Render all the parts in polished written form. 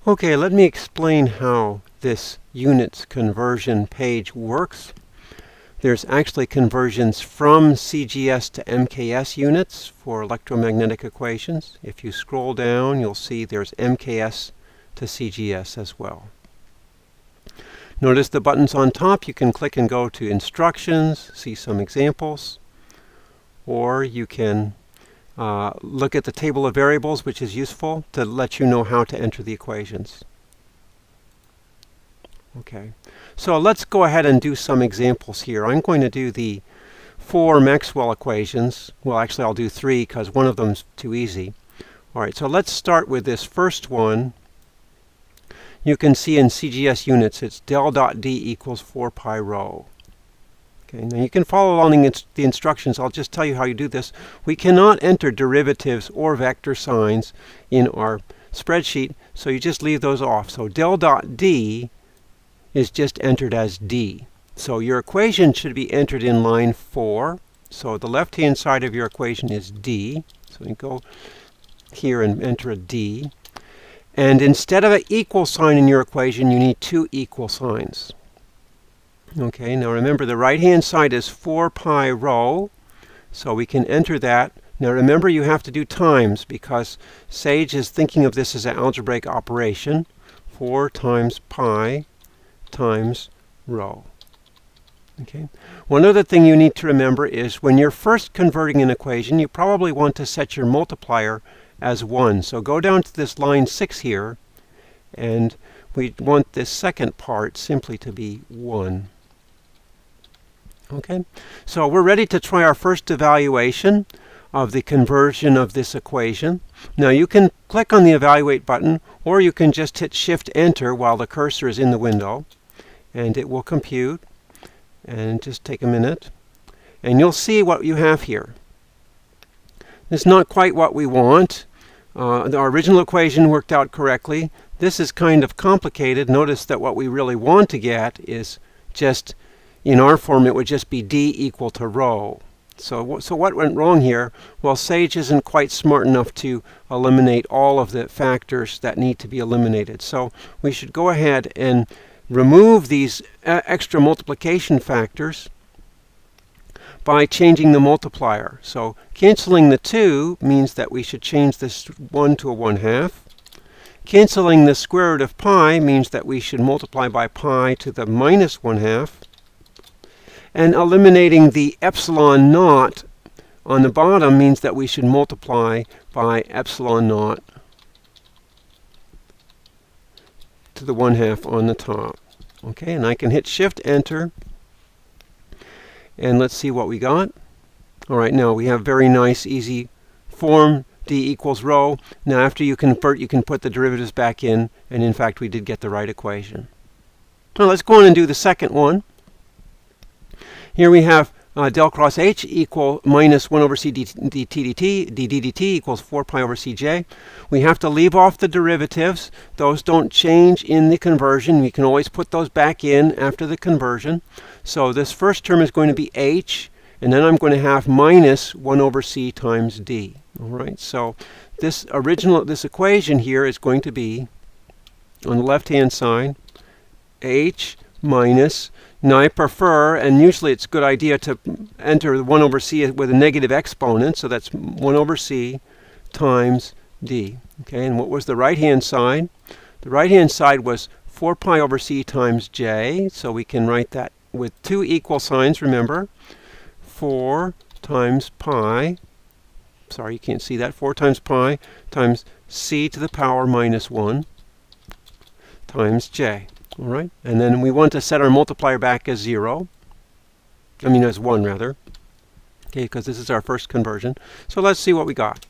Okay, let me explain how this units conversion page works. There's actually conversions from CGS to MKS units for electromagnetic equations. If you scroll down, you'll see there's MKS to CGS as well. Notice the buttons on top. You can click and go to instructions, see some examples, or you can look at the table of variables, which is useful to let you know how to enter the equations. Okay, so let's go ahead and do some examples here. I'm going to do the 4 Maxwell equations. Well, actually, I'll do 3 because one of them's too easy. All right, so let's start with this first one. You can see in CGS units, it's del dot D equals 4 pi rho. Okay, now you can follow along the instructions. I'll just tell you how you do this. We cannot enter derivatives or vector signs in our spreadsheet, so you just leave those off. So del dot D is just entered as D. So your equation should be entered in line 4. So the left-hand side of your equation is D. So you go here and enter a D. And instead of an equal sign in your equation, you need 2 equal signs. Okay, now remember the right-hand side is 4 pi rho, so we can enter that. Now remember you have to do times because Sage is thinking of this as an algebraic operation. 4 times pi times rho. Okay. One other thing you need to remember is when you're first converting an equation, you probably want to set your multiplier as 1. So go down to this line 6 here, and we want this second part simply to be 1. Okay, so we're ready to try our first evaluation of the conversion of this equation. Now you can click on the Evaluate button, or you can just hit Shift-Enter while the cursor is in the window, and it will compute. And just take a minute, and you'll see what you have here. It's not quite what we want. Our original equation worked out correctly. This is kind of complicated. Notice that what we really want to get is just, in our form, it would just be D equal to rho. So what went wrong here? Well, Sage isn't quite smart enough to eliminate all of the factors that need to be eliminated. So we should go ahead and remove these extra multiplication factors by changing the multiplier. So canceling the 2 means that we should change this 1 to a 1/2. Canceling the square root of pi means that we should multiply by pi to the minus 1/2. And eliminating the epsilon naught on the bottom means that we should multiply by epsilon naught to the 1/2 on the top. Okay, and I can hit Shift-Enter, and let's see what we got. All right, now we have very nice, easy form, D equals rho. Now after you convert, you can put the derivatives back in, and in fact we did get the right equation. Now let's go on and do the second one. Here we have del cross H equal minus 1 over C dt dt equals 4 pi over Cj. We have to leave off the derivatives. Those don't change in the conversion. We can always put those back in after the conversion. So this first term is going to be H, and then I'm going to have minus 1 over C times D. All right, so this equation here is going to be, on the left-hand side, H minus, now I prefer, and usually it's a good idea to enter 1 over C with a negative exponent, so that's 1 over C times D. Okay, and what was the right-hand side? The right-hand side was 4 pi over C times J, so we can write that with 2 equal signs, remember. 4 times pi, sorry, you can't see that, 4 times pi times C to the power minus 1 times J. All right, and then we want to set our multiplier back as 0. I mean as 1 rather. Okay, because this is our first conversion. So let's see what we got.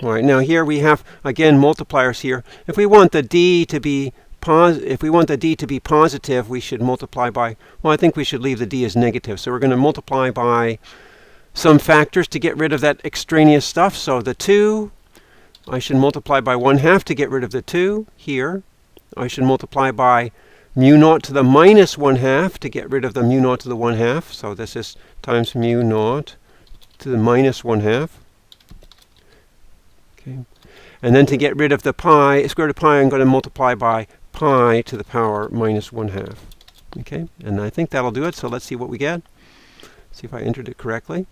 All right, now here we have again multipliers here. If we want the D to be positive, we should multiply by, well, I think we should leave the D as negative. So we're going to multiply by some factors to get rid of that extraneous stuff. So the 2, I should multiply by 1/2 to get rid of the 2 here. I should multiply by mu naught to the minus 1/2 to get rid of the mu naught to the 1/2. So this is times mu naught to the minus 1/2. Okay. And then to get rid of the pi, square root of pi, I'm going to multiply by pi to the power minus 1/2. Okay, and I think that'll do it. So let's see what we get. See if I entered it correctly.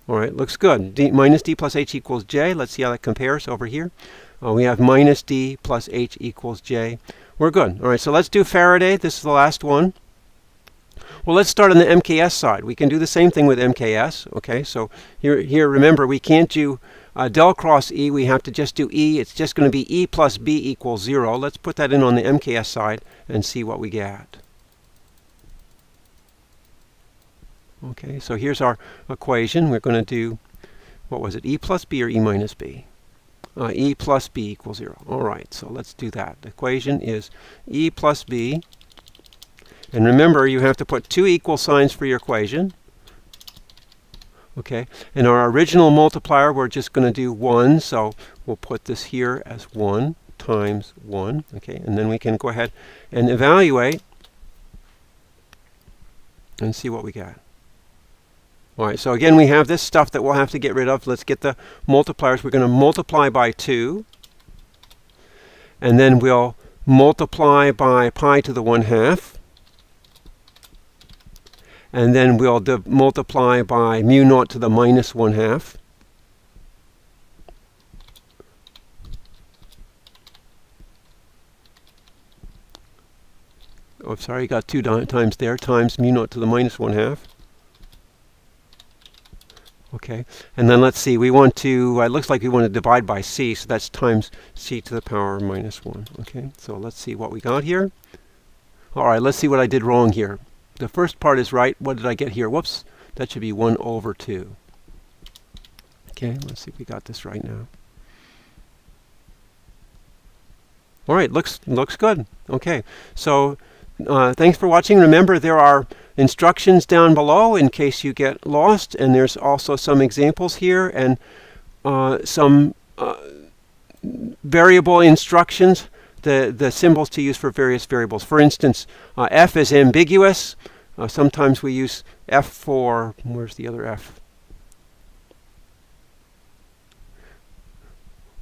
All right, looks good. Minus d plus h equals j. Let's see how that compares over here. We have minus d plus h equals j. We're good. All right, so let's do Faraday. This is the last one. Well, let's start on the MKS side. We can do the same thing with MKS. Okay, so here remember, we can't do del cross E. We have to just do E. It's just going to be E plus B equals 0. Let's put that in on the MKS side and see what we get. Okay, so here's our equation. We're going to do, what was it, E plus B or E minus B? E plus B equals 0. All right, so let's do that. The equation is E plus B. And remember, you have to put two equal signs for your equation. Okay, and our original multiplier, we're just going to do 1. So we'll put this here as 1 times 1. Okay, and then we can go ahead and evaluate and see what we got. All right, so again, we have this stuff that we'll have to get rid of. Let's get the multipliers. We're going to multiply by 2. And then we'll multiply by pi to the 1/2. And then we'll multiply by mu naught to the minus 1/2. Oh, sorry, got 2 times there, times mu naught to the minus 1/2. Okay, and then let's see, we want to, it looks like we want to divide by c, so that's times c to the power minus 1. Okay, so let's see what we got here. All right, let's see what I did wrong here. The first part is right. What did I get here? Whoops, that should be 1 over 2. Okay, let's see if we got this right now. All right, looks good. Okay, so thanks for watching. Remember, there are instructions down below in case you get lost, and there's also some examples here and some variable instructions, the symbols to use for various variables. For instance, f is ambiguous. Sometimes we use f for, where's the other f?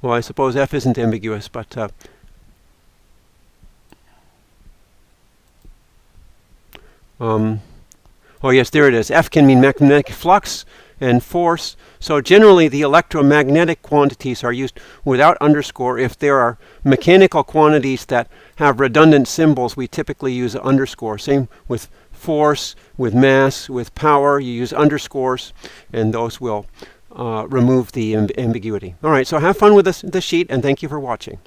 Well, I suppose f isn't ambiguous, but oh yes, there it is. F can mean magnetic flux and force. So generally the electromagnetic quantities are used without underscore. If there are mechanical quantities that have redundant symbols, we typically use an underscore. Same with force, with mass, with power, you use underscores, and those will remove the ambiguity. All right, so have fun with this sheet, and thank you for watching.